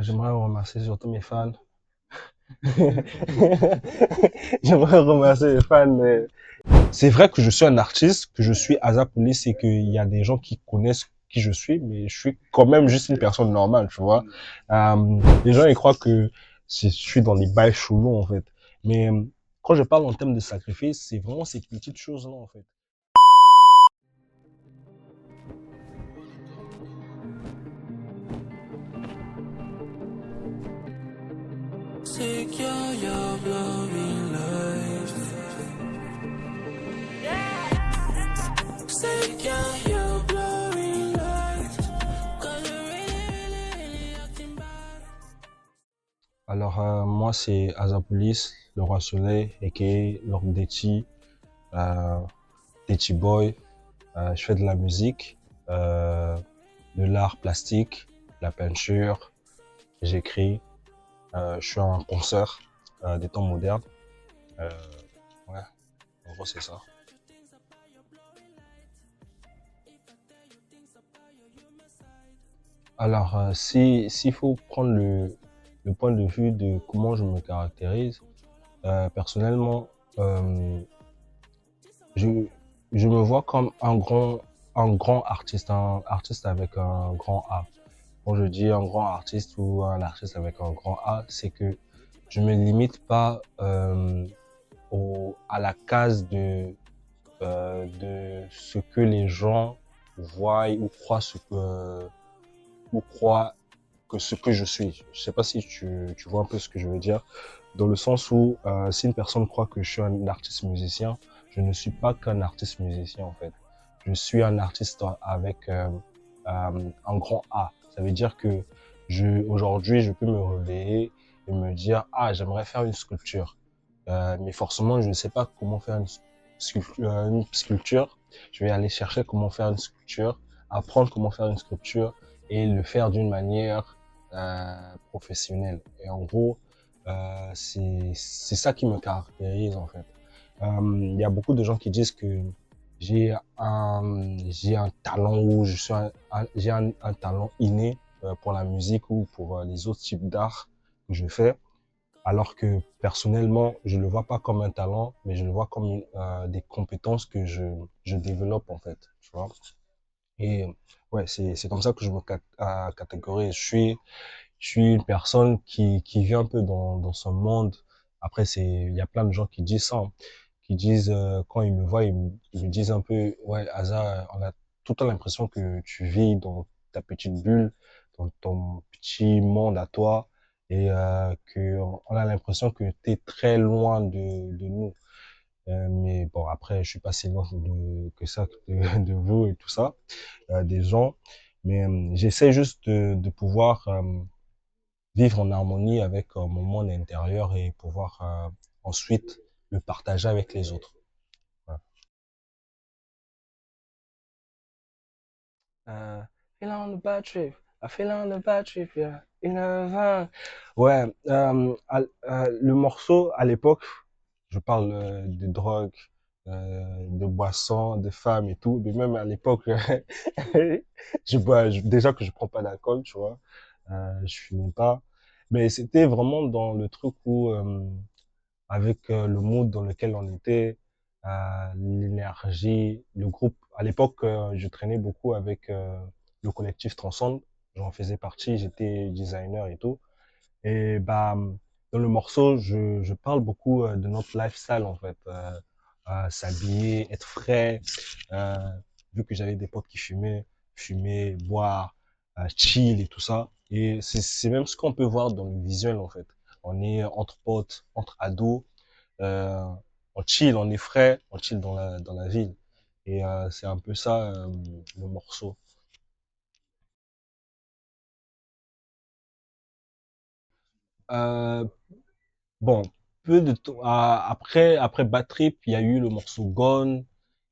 J'aimerais remercier surtout mes fans. J'aimerais remercier les fans. C'est vrai que je suis un artiste, que je suis Aza Police et qu'il y a des gens qui connaissent qui je suis, mais je suis quand même juste une personne normale, tu vois. Les gens, ils croient que je suis dans les bails chelous, en fait. Mais quand je parle en termes de sacrifice, c'est vraiment ces petites choses-là, en fait. Take your blurry lights. Take your blurry lights. 'Cause you're really acting bad. Alors, moi, c'est Aza Police, le Roi Soleil, aka Lord Dechi, euh, Dechi Boy. Je fais de la musique, de l'art plastique, la peinture, j'écris, je suis un penseur des temps modernes. Euh, ouais, en gros c'est ça. Alors, s'il faut prendre le point de vue de comment je me caractérise, personnellement, euh, je, je me vois comme un grand artiste, un artiste avec un grand A. Quand je dis un grand artiste ou un artiste avec un grand A, c'est que je me limite pas à la case de ce que les gens voient ou croient que ce que je suis. Je sais pas si tu vois un peu ce que je veux dire, dans le sens où si une personne croit que je suis un artiste musicien, je ne suis pas qu'un artiste musicien en fait. Je suis un artiste avec un grand A. Ça veut dire que aujourd'hui, je peux me réveiller et me dire, ah, j'aimerais faire une sculpture. Mais forcément, je ne sais pas comment faire une sculpture. Je vais aller chercher comment faire une sculpture, apprendre comment faire une sculpture et le faire d'une manière professionnelle. Et en gros, c'est ça qui me caractérise en fait. Il y a beaucoup de gens qui disent que j'ai un talent ou j'ai un talent inné pour la musique ou pour les autres types d'art que je fais. Alors que personnellement, je le vois pas comme un talent, mais je le vois comme des compétences que je développe en fait, tu vois. Et ouais, c'est comme ça que je me catégorise. Je suis une personne qui vit un peu dans ce monde. Après, il y a plein de gens qui disent ça, hein, qui disent quand ils me voient, ils me disent un peu, ouais, Asa, on a tout le temps l'impression que tu vis dans ta petite bulle, dans ton petit monde à toi, et que on a l'impression que tu es très loin de nous. Mais bon, après, je suis pas si loin que ça de vous et tout ça, des gens. Mais j'essaie juste de pouvoir vivre en harmonie avec mon monde intérieur et pouvoir ensuite le partager avec les autres. Voilà. Euh, Feel on the bad trip, I feel on the bad trip, yeah. In a van. Ouais, le morceau à l'époque, je parle de drogue, de boissons, de femmes et tout, mais même à l'époque, déjà que je prends pas d'alcool, tu vois, je fumais pas, mais c'était vraiment dans le truc où avec le mood dans lequel on était, l'énergie, le groupe. À l'époque, je traînais beaucoup avec le collectif Transcend. J'en faisais partie, j'étais designer et tout. Et bah, dans le morceau, je parle beaucoup de notre lifestyle en fait. S'habiller, être frais. Euh, Vu que j'avais des potes qui fumer, boire, chill et tout ça. Et c'est même ce qu'on peut voir dans le visuel en fait. On est entre potes, entre ados, euh, on chill, on est frais, on chill dans la ville. Et c'est un peu ça le morceau. Euh, Bon, peu de temps après Bad Trip, il y a eu le morceau Gone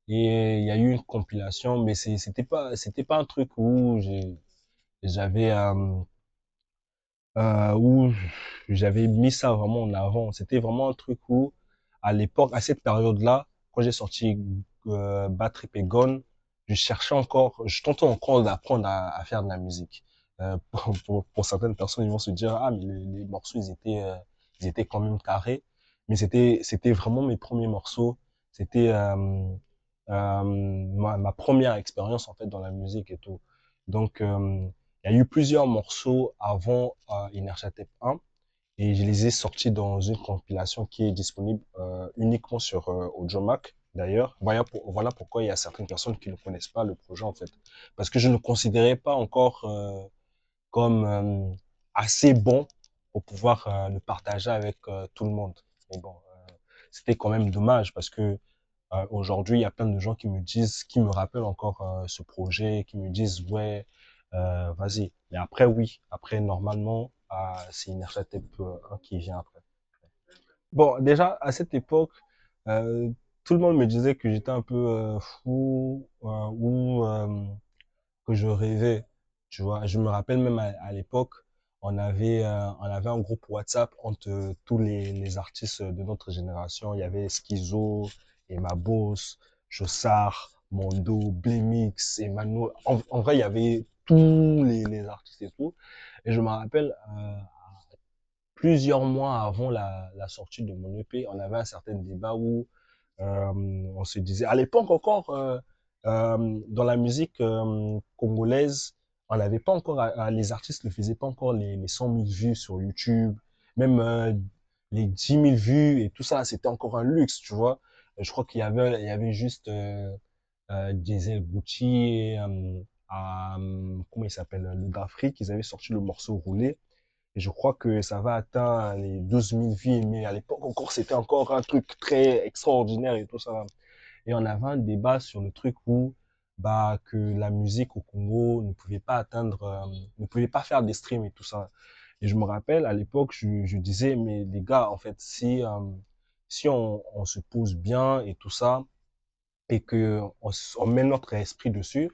et il y a eu une compilation, mais c'était pas un truc où j'avais où j'avais mis ça vraiment en avant. C'était vraiment un truc où à l'époque, à cette période-là, quand j'ai sorti Bad Trip et Gone, je tentais encore d'apprendre à faire de la musique. Pour certaines personnes, ils vont se dire, ah, mais les morceaux, ils étaient quand même carrés. Mais c'était vraiment mes premiers morceaux. C'était ma première expérience, en fait, dans la musique et tout. Donc, il y a eu plusieurs morceaux avant Inertia Tape 1 et je les ai sortis dans une compilation qui est disponible uniquement sur Audiomack. D'ailleurs, voilà pourquoi il y a certaines personnes qui ne connaissent pas le projet, en fait. Parce que je ne considérais pas encore comme assez bon pour pouvoir le partager avec tout le monde. Mais bon, c'était quand même dommage parce que aujourd'hui, il y a plein de gens qui me disent, qui me rappellent encore ce projet, qui me disent ouais, vas-y. Mais après, oui, après normalement, c'est une Tape 1 qui vient après. Bon, déjà à cette époque, euh, tout le monde me disait que j'étais un peu fou ou que je rêvais. Tu vois, je me rappelle même à l'époque, on avait un groupe WhatsApp entre tous les artistes de notre génération. Il y avait Schizo, Emma Boss, Jossard, Mondo, Blemix, Emmanuel. En vrai, il y avait tous les artistes et tout. Et je me rappelle, plusieurs mois avant la sortie de mon EP, on avait un certain débat où on se disait, à l'époque encore, dans la musique congolaise, on n'avait pas encore, les artistes ne faisaient pas encore les 100 000 vues sur YouTube, même les 10 000 vues et tout ça, c'était encore un luxe, tu vois. Je crois il y avait juste Diesel Gucci et comment il s'appelle, le d'Afrique, ils avaient sorti le morceau Roulé. Et je crois que ça va atteindre les 12 000 vues, mais à l'époque encore, c'était encore un truc très extraordinaire et tout ça. Et on avait un débat sur le truc où, bah, que la musique au Congo ne pouvait pas atteindre, ne pouvait pas faire des streams et tout ça. Et je me rappelle, à l'époque, je disais, mais les gars, en fait, si on se pose bien et tout ça, et que on met notre esprit dessus,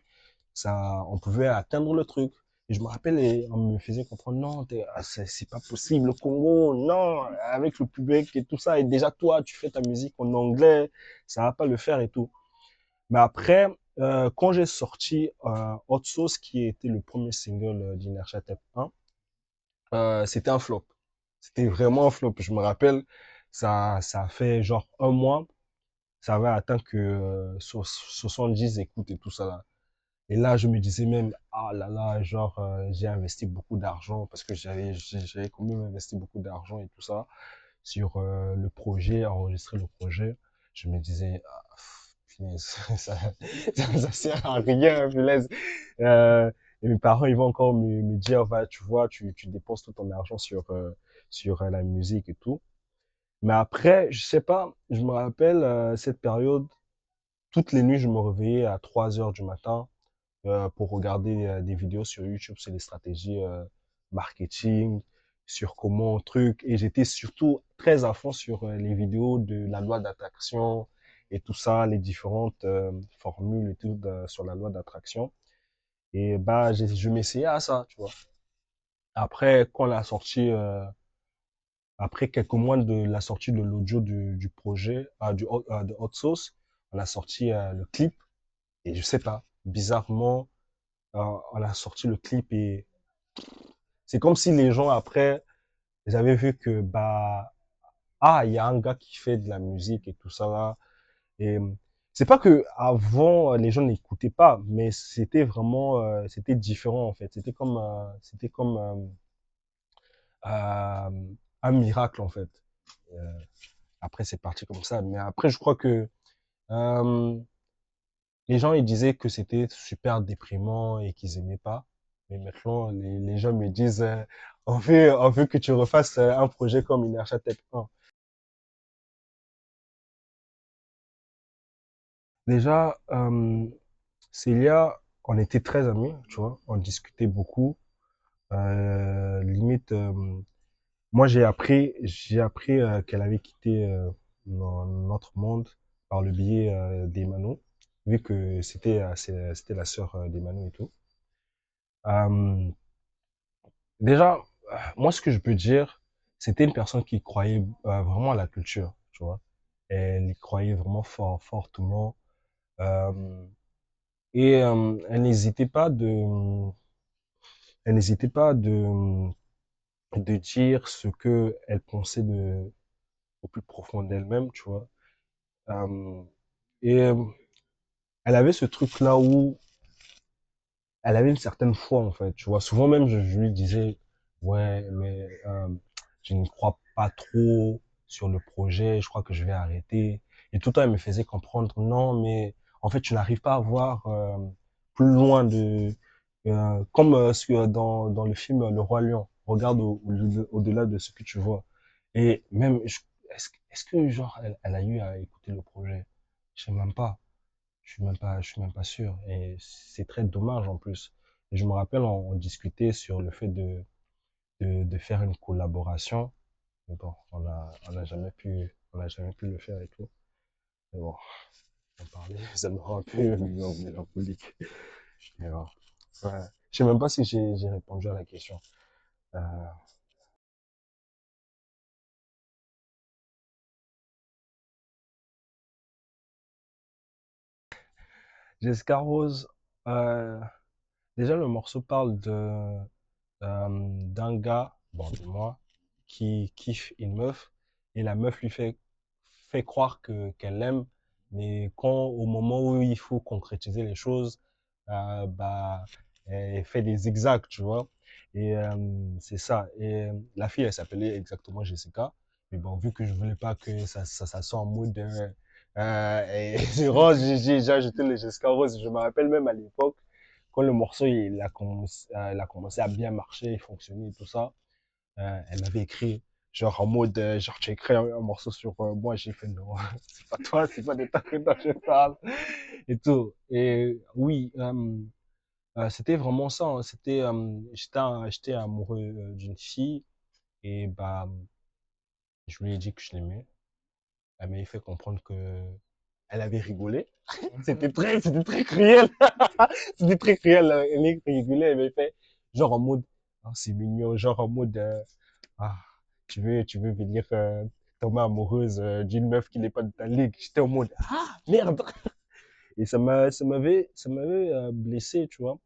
ça, on pouvait atteindre le truc. Et je me rappelle, et on me faisait comprendre, non, c'est pas possible, le Congo, non, avec le public et tout ça, et déjà toi, tu fais ta musique en anglais, ça va pas le faire et tout. Mais après, quand j'ai sorti Hot Sauce, qui était le premier single d'Inertia Tape 1, c'était un flop. C'était vraiment un flop. Je me rappelle, ça a fait genre un mois, ça avait atteint que 70 écoutes et tout ça là. Et là, je me disais même, ah là là, genre, j'ai investi beaucoup d'argent parce que j'avais quand même investi beaucoup d'argent et tout ça sur le projet, enregistrer le projet. Je me disais, ah, punaise, ça sert à rien, punaise. Et mes parents, ils vont encore me dire, va, tu vois, tu dépenses tout ton argent sur la musique et tout. Mais après, je sais pas, je me rappelle cette période, toutes les nuits, je me réveillais à 3 heures du matin pour regarder des vidéos sur YouTube sur les stratégies marketing, sur comment truc. Et j'étais surtout très à fond sur les vidéos de la loi d'attraction et tout ça, les différentes formules et tout sur la loi d'attraction. Et bah, je m'essayais à ça, tu vois. Après, quand la sortie, après quelques mois de la sortie de l'audio du projet, de Hot Sauce, on a sorti le clip. Et je sais pas, bizarrement, on a sorti le clip et c'est comme si les gens après, ils avaient vu que bah il y a un gars qui fait de la musique et tout ça là. Et c'est pas que avant les gens n'écoutaient pas, mais c'était vraiment c'était différent en fait. C'était comme un miracle en fait. Euh, après c'est parti comme ça, mais après je crois que euh, les gens ils disaient que c'était super déprimant et qu'ils aimaient pas. Mais maintenant les gens me disent on veut que tu refasses un projet comme Inertia Tech 1. Déjà, Célia, on était très amis, tu vois, on discutait beaucoup. Limite, moi j'ai appris qu'elle avait quitté notre monde par le biais d'Emmanuel, vu que c'était la sœur d'Emmanuel et tout. Euh, déjà, moi ce que je peux dire, c'était une personne qui croyait vraiment à la culture, tu vois. Elle y croyait vraiment fortement. Euh, et elle n'hésitait pas elle n'hésitait pas de dire ce que elle pensait au plus profond d'elle-même, tu vois. Euh, et elle avait ce truc-là où elle avait une certaine foi, en fait, tu vois. Souvent même, je lui disais, ouais, mais je ne crois pas trop sur le projet, je crois que je vais arrêter. Et tout le temps, elle me faisait comprendre, non, mais en fait, tu n'arrives pas à voir plus loin comme dans le film Le Roi Lion. Regarde au-delà de ce que tu vois. Et même, est-ce que, genre, elle a eu à écouter le projet? Je sais même pas. Je suis même pas sûr. Et c'est très dommage en plus. Et je me rappelle, on discutait sur le fait de faire une collaboration. Mais bon, on a jamais pu le faire et tout. Mais bon, en parler, ça me rend un peu mélancolique. Mais bon, ouais. Je sais même pas si j'ai répondu à la question. Euh, Jessica Rose, euh, déjà le morceau parle d'un gars, bon, de moi, qui kiffe une meuf, et la meuf fait croire qu'elle l'aime, mais quand, au moment où il faut concrétiser les choses, bah, elle fait des zigzags, tu vois. Et c'est ça. Et la fille, elle s'appelait exactement Jessica. Mais bon, vu que je voulait pas que ça soit en mode et j'ai ajouté le Jessica Rose. Je me rappelle même à l'époque, quand le morceau il a commencé à bien marcher, il fonctionnait et tout ça, elle m'avait écrit, genre en mode, genre tu as écrit un morceau sur moi, j'ai fait non, c'est pas toi, c'est pas de toi que dont je parle et tout. Et oui, c'était vraiment ça. Hein. J'étais amoureux d'une fille et bah je lui ai dit que je l'aimais. Elle m'avait fait comprendre que elle avait rigolé. C'était très cruel. C'était très cruel. Elle rigolait, elle m'avait fait genre en mode, oh, c'est mignon, genre en mode, ah, tu veux venir tomber amoureuse d'une meuf qui n'est pas de ta ligue. J'étais en mode, ah, merde. Et ça m'avait blessé, tu vois,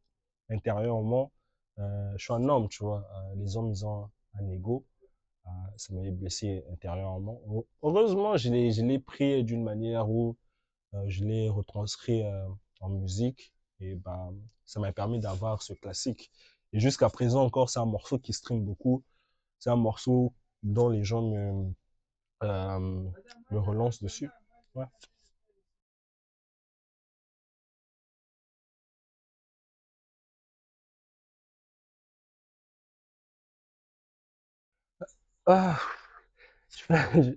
intérieurement. Je suis un homme, tu vois. Les hommes, ils ont un ego. Ça m'avait blessé intérieurement. Heureusement, je l'ai pris d'une manière où je l'ai retranscrit en musique et bah, ça m'a permis d'avoir ce classique. Et jusqu'à présent encore, c'est un morceau qui stream beaucoup. C'est un morceau dont les gens euh, me relancent dessus. Ouais. Ah, je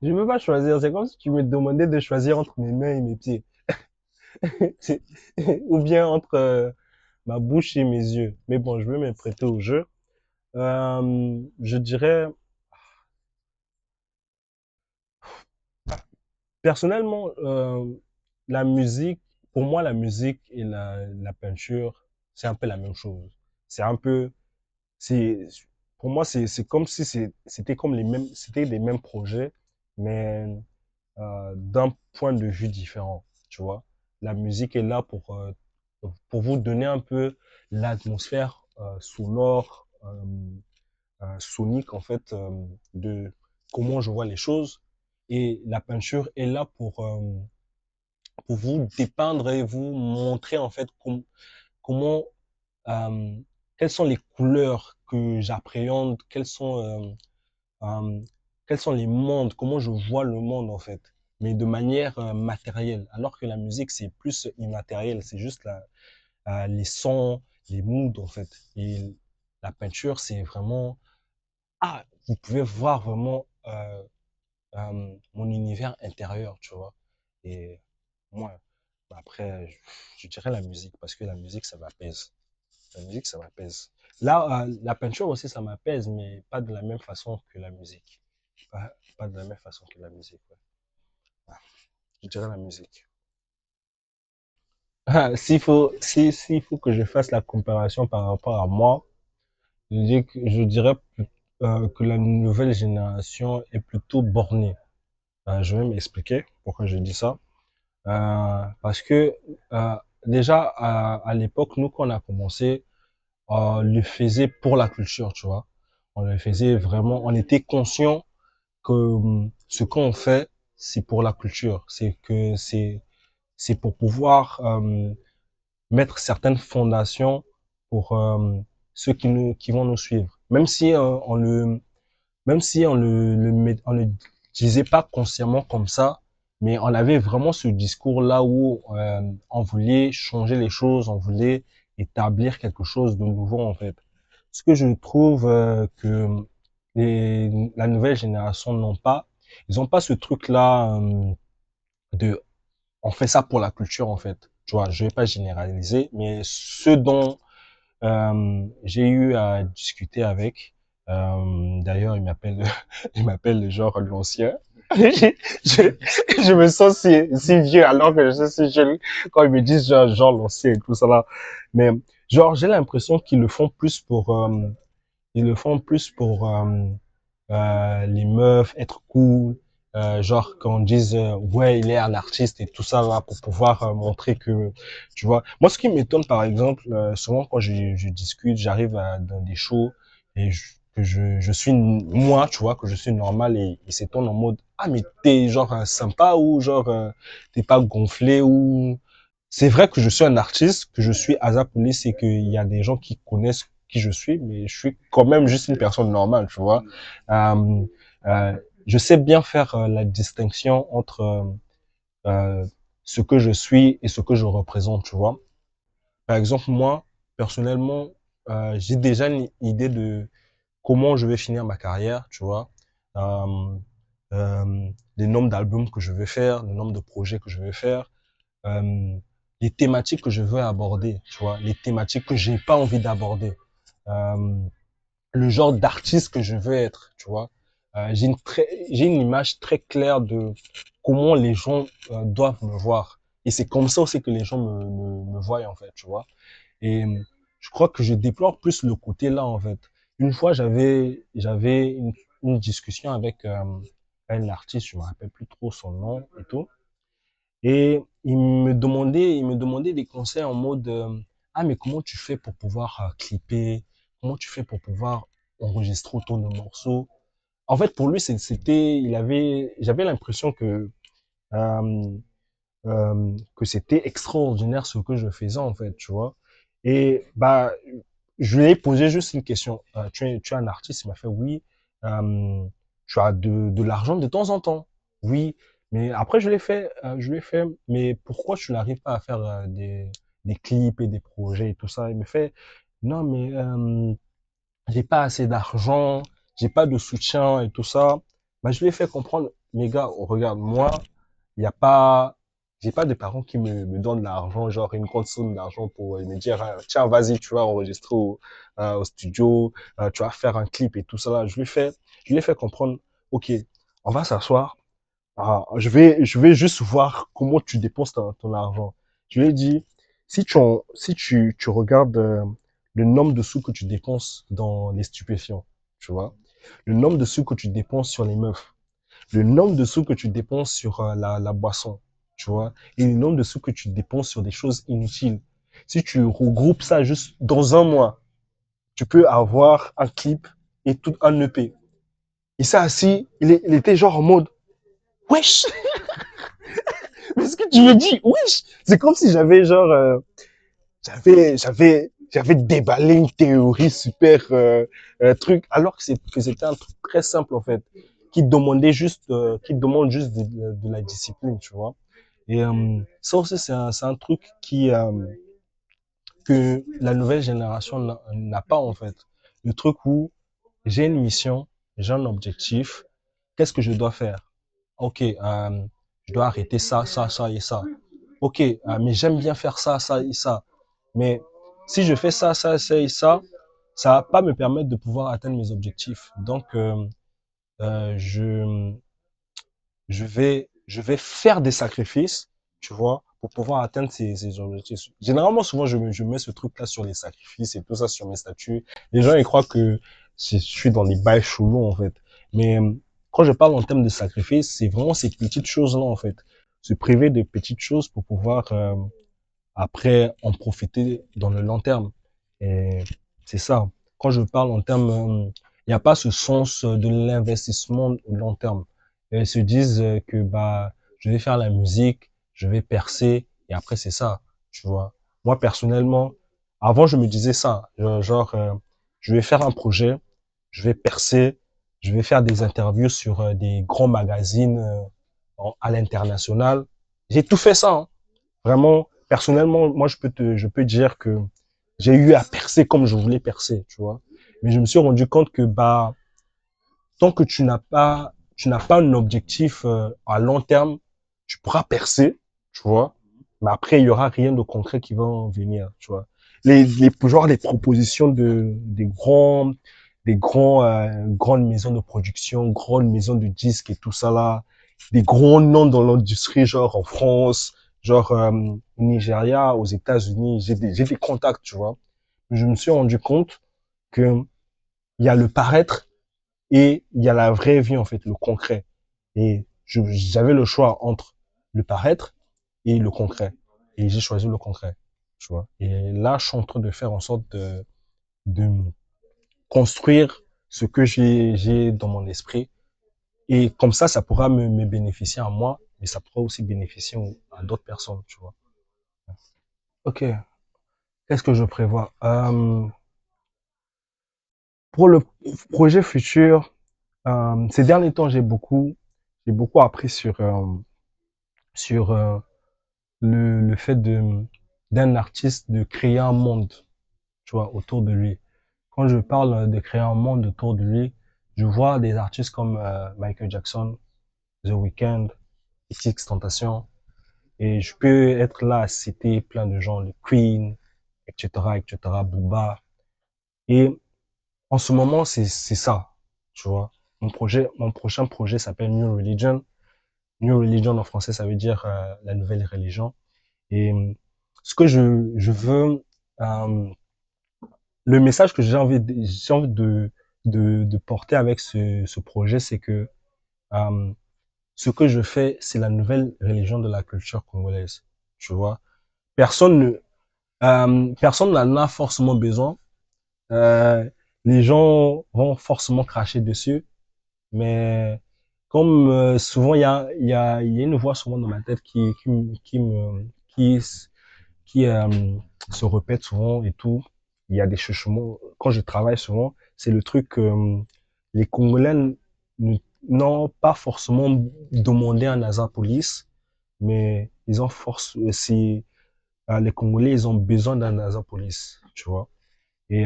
ne peux pas choisir. C'est comme si tu me demandais de choisir entre mes mains et mes pieds. C'est- Ou bien entre ma bouche et mes yeux. Mais bon, je vais me prêter au jeu. Je dirais, personnellement, la musique, pour moi, la musique et la peinture, c'est un peu la même chose. C'est un peu, c'est, pour moi, c'est comme si c'était comme c'était les mêmes projets, mais d'un point de vue différent, tu vois. La musique est là pour vous donner un peu l'atmosphère sonore, sonique, en fait, de comment je vois les choses. Et la peinture est là pour vous dépeindre et vous montrer, en fait, comment, euh, quelles sont les couleurs que j'appréhende, euh, quels sont les mondes, comment je vois le monde en fait, mais de manière matérielle. Alors que la musique, c'est plus immatériel, c'est juste les sons, les moods en fait. Et la peinture, c'est vraiment, ah, vous pouvez voir vraiment mon univers intérieur, tu vois. Et moi, bah, après, je dirais la musique, parce que la musique, ça m'apaise. La musique, ça m'apaise. Là, la peinture aussi, ça m'apaise, mais pas de la même façon que la musique. Pas de la même façon que la musique. Ouais. Ah, je dirais la musique. S'il faut que je fasse la comparaison par rapport à moi, je dirais que la nouvelle génération est plutôt bornée. Je vais m'expliquer pourquoi je dis ça. Parce que déjà à l'époque, nous, quand on a commencé, le faisait pour la culture, tu vois. On le faisait vraiment, on était conscient que ce qu'on fait, c'est pour la culture. C'est pour pouvoir mettre certaines fondations pour ceux qui vont nous suivre. On le disait pas consciemment comme ça, mais on avait vraiment ce discours-là où on voulait changer les choses, on voulait établir quelque chose de nouveau en fait. Ce que je trouve que la nouvelle génération n'ont pas, ils ont pas ce truc-là de on fait ça pour la culture en fait. Tu vois, je vais pas généraliser, mais ceux dont j'ai eu à discuter avec. D'ailleurs, il m'appelle, il m'appelle genre l'ancien. je, je me sens si vieux alors que je suis si jeune quand ils me disent genre l'ancien et tout ça là. Mais genre, j'ai l'impression qu'ils le font plus pour, les meufs, être cool, genre qu'on dise ouais il est un artiste et tout ça là pour pouvoir montrer que tu vois. Moi ce qui m'étonne par exemple souvent quand je discute, j'arrive dans des shows et je suis moi tu vois que je suis normal et ils s'étonnent en mode ah mais t'es genre sympa ou genre t'es pas gonflé ou c'est vrai que je suis un artiste, que je suis Aza Police et qu'il y a des gens qui connaissent qui je suis, mais je suis quand même juste une personne normale, tu vois. Euh, je sais bien faire la distinction entre ce que je suis et ce que je représente, tu vois. Par exemple, moi, personnellement, j'ai déjà une idée de comment je vais finir ma carrière, tu vois. Euh, le nombre d'albums que je vais faire, le nombre de projets que je vais faire, euh, les thématiques que je veux aborder, tu vois, les thématiques que j'ai pas envie d'aborder, euh, le genre d'artiste que je veux être, tu vois. J'ai une image très claire de comment les gens doivent me voir. Et c'est comme ça aussi que les gens me voient, en fait, tu vois. Et je crois que je déplore plus le côté là, en fait. Une fois, j'avais une discussion avec un artiste, je me rappelle plus trop son nom et tout. Et il me demandait des conseils en mode, ah, mais comment tu fais pour pouvoir clipper? Comment tu fais pour pouvoir enregistrer autant de morceaux? En fait, pour lui, j'avais l'impression euh, que c'était extraordinaire ce que je faisais, en fait, tu vois. Et, bah, je lui ai posé juste une question. Tu es un artiste? Il m'a fait oui. Euh, tu as de l'argent de temps en temps. Oui. Mais après, je lui ai fait, mais pourquoi tu n'arrives pas à faire des clips et des projets et tout ça? Il me fait, non, mais j'ai pas assez d'argent, j'ai pas de soutien et tout ça. Bah, je lui ai fait comprendre, mes gars, regarde, moi, il y a pas, j'ai pas de parents qui me donnent de l'argent, genre une grande somme d'argent pour me dire, ah, tiens, vas-y, tu vas enregistrer au studio, tu vas faire un clip et tout ça là. Je lui ai fait comprendre, ok, on va s'asseoir, je vais juste voir comment tu dépenses ton argent. Je lui ai dit, si tu regardes le nombre de sous que tu dépenses dans les stupéfiants, tu vois, le nombre de sous que tu dépenses sur les meufs, le nombre de sous que tu dépenses sur la boisson, tu vois, et le nombre de sous que tu dépenses sur des choses inutiles. Si tu regroupes ça juste dans un mois, tu peux avoir un clip et tout un EP. Et ça, assis, il était genre en mode, wesh, mais ce que tu me dis, wesh, c'est comme si j'avais genre, j'avais déballé une théorie super truc, alors que c'était un truc très simple en fait, qui demande juste de la discipline, tu vois. Et ça aussi, c'est un truc que la nouvelle génération n'a pas en fait. Le truc où j'ai une mission, j'ai un objectif, qu'est-ce que je dois faire? Ok, je dois arrêter ça, ça, ça et ça. Ok, mais j'aime bien faire ça, ça et ça. Mais si je fais ça, ça, ça et ça va pas me permettre de pouvoir atteindre mes objectifs. Donc, euh, je, je vais faire des sacrifices, tu vois, pour pouvoir atteindre ces objectifs. Généralement, souvent, je mets ce truc-là sur les sacrifices et tout ça sur mes statuts. Les gens, ils croient que je suis dans les bails chelous, en fait. Mais quand je parle en termes de sacrifice, c'est vraiment ces petites choses-là, en fait. Se priver de petites choses pour pouvoir, après, en profiter dans le long terme. Et C'est ça. Quand je parle en termes, il n'y a pas ce sens de l'investissement au long terme. Et ils se disent que bah je vais faire la musique, je vais percer et après c'est ça, tu vois. Moi personnellement, avant je me disais ça, je vais faire un projet, je vais percer, je vais faire des interviews sur des grands magazines à l'international. J'ai tout fait ça, hein. Vraiment, personnellement, moi je peux dire que j'ai eu à percer comme je voulais percer, tu vois. Mais je me suis rendu compte que bah tant que tu n'as pas un objectif à long terme, tu pourras percer, tu vois. Mais après il y aura rien de concret qui va en venir, tu vois. Les propositions des grandes maisons de production, grandes maisons de disques et tout ça là, des gros noms dans l'industrie genre en France, genre au Nigeria, aux États-Unis, j'ai des contacts, tu vois. Je me suis rendu compte que il y a le paraître et il y a la vraie vie, en fait, le concret. Et j'avais le choix entre le paraître et le concret. Et j'ai choisi le concret, tu vois. Et là, je suis en train de faire en sorte de construire ce que j'ai dans mon esprit. Et comme ça pourra me bénéficier à moi, mais ça pourra aussi bénéficier à d'autres personnes, tu vois. Ok, qu'est-ce que je prévois? Pour le projet futur, ces derniers temps, j'ai beaucoup appris sur le fait d'un artiste de créer un monde, tu vois, autour de lui. Quand je parle de créer un monde autour de lui, je vois des artistes comme Michael Jackson, The Weeknd, XXXTentacion, et je peux être là à citer plein de gens, le Queen, etc., etc., Booba. Et en ce moment, c'est ça, tu vois. Mon prochain projet s'appelle New Religion. New Religion en français, ça veut dire la nouvelle religion. Et ce que je veux, euh, le message que j'ai envie de porter avec ce projet, c'est que euh, ce que je fais, c'est la nouvelle religion de la culture congolaise. Tu vois, personne ne, personne n'en a forcément besoin. Euh, les gens vont forcément cracher dessus, mais comme souvent il y a une voix souvent dans ma tête qui qui se répète souvent et tout. Il y a des chuchotements. Quand je travaille souvent, c'est le truc que les Congolais n'ont pas forcément demandé à NASA Police, mais ils ont force aussi, les Congolais, ils ont besoin d'un NASA Police, tu vois. Et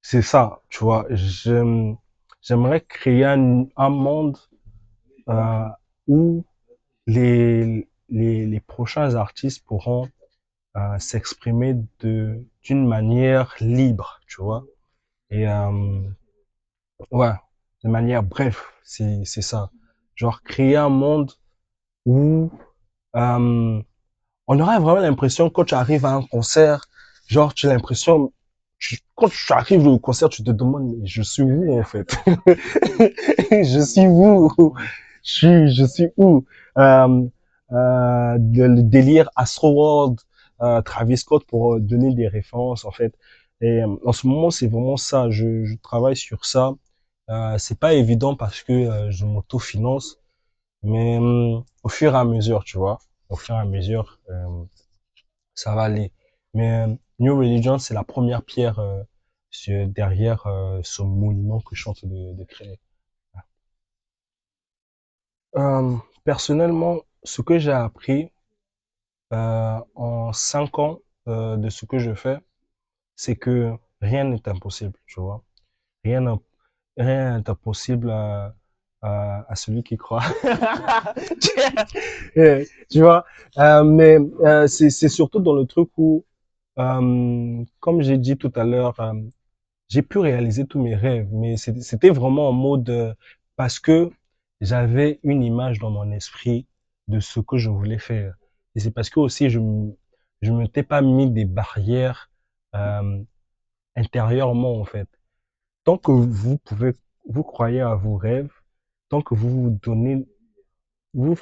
c'est ça, tu vois. J'aimerais créer un monde euh, où les prochains artistes pourront s'exprimer d'une manière libre, tu vois. Et ouais, de manière bref, c'est ça. Genre créer un monde où euh, on aurait vraiment l'impression quand tu arrives à un concert, genre tu as l'impression quand tu arrives au concert, tu te demandes mais je suis où en fait? Je suis où? Je suis où? Euh, le délire Astroworld, Travis Scott pour donner des références en fait. Et en ce moment, c'est vraiment ça. Je travaille sur ça. C'est pas évident parce que je m'auto-finance, mais au fur et à mesure, tu vois, au fur et à mesure, ça va aller. Mais New Religion, c'est la première pierre derrière ce monument que je suis en train de créer. Personnellement, ce que j'ai appris en 5 ans de ce que je fais, c'est que rien n'est impossible, tu vois. Rien n'est rien n'est impossible à celui qui croit. Tu vois, mais c'est surtout dans le truc où, comme j'ai dit tout à l'heure, j'ai pu réaliser tous mes rêves, mais c'était vraiment en mode parce que j'avais une image dans mon esprit de ce que je voulais faire. Et c'est parce que aussi je m'étais pas mis des barrières euh, intérieurement en fait. Tant que vous croyez à vos rêves, tant que vous vous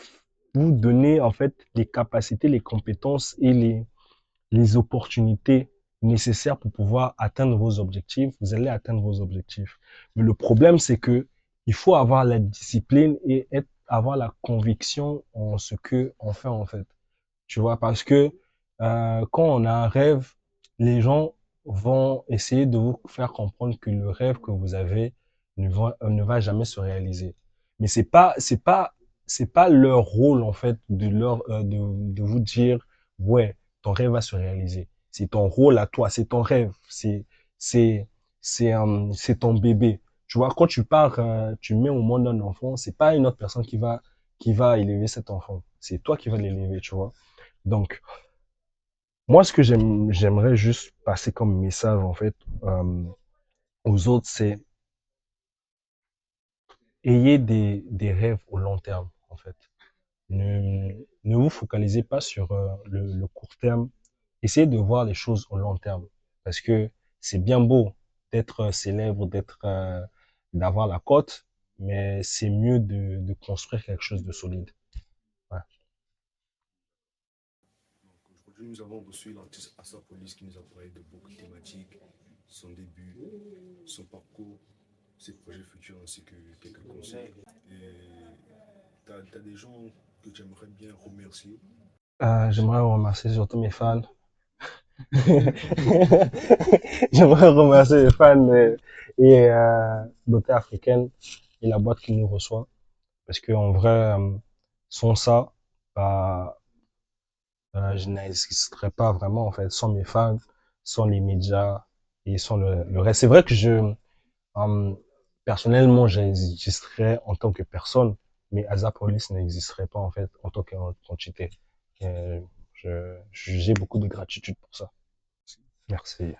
donnez en fait les capacités, les compétences et les opportunités nécessaires pour pouvoir atteindre vos objectifs, vous allez atteindre vos objectifs. Mais le problème, c'est que il faut avoir la discipline et avoir la conviction en ce que on fait en fait. Tu vois, parce que quand on a un rêve, les gens vont essayer de vous faire comprendre que le rêve que vous avez ne va jamais se réaliser. Mais c'est pas leur rôle en fait de vous dire ouais, ton rêve va se réaliser. C'est ton rôle à toi, c'est ton rêve, c'est c'est ton bébé. Tu vois, quand tu pars, tu mets au monde un enfant, c'est pas une autre personne qui va élever cet enfant. C'est toi qui vas l'élever, tu vois. Donc, moi, ce que j'aimerais juste passer comme message, en fait, euh, aux autres, c'est ayez des rêves au long terme, en fait. Ne vous focalisez pas sur le court terme. Essayez de voir les choses au long terme. Parce que c'est bien beau d'être célèbre, d'avoir la cote, mais c'est mieux de construire quelque chose de solide. Ouais. Aujourd'hui, nous avons reçu l'artiste Assa Police qui nous a parlé de beaucoup de thématiques, son début, son parcours, ses projets futurs ainsi que quelques conseils. Et tu as des gens que tu aimerais bien remercier. J'aimerais remercier surtout mes fans. J'aimerais remercier les fans Beauté Africaine et la boîte qui nous reçoit. Parce que en vrai, sans ça, bah, je n'existerais pas vraiment, en fait, sans mes fans, sans les médias et sans le reste. C'est vrai que euh, personnellement, j'existerais en tant que personne, mais Azapolis n'existerait pas, en fait, en tant qu'entité. Euh, j'ai beaucoup de gratitude pour ça. Merci.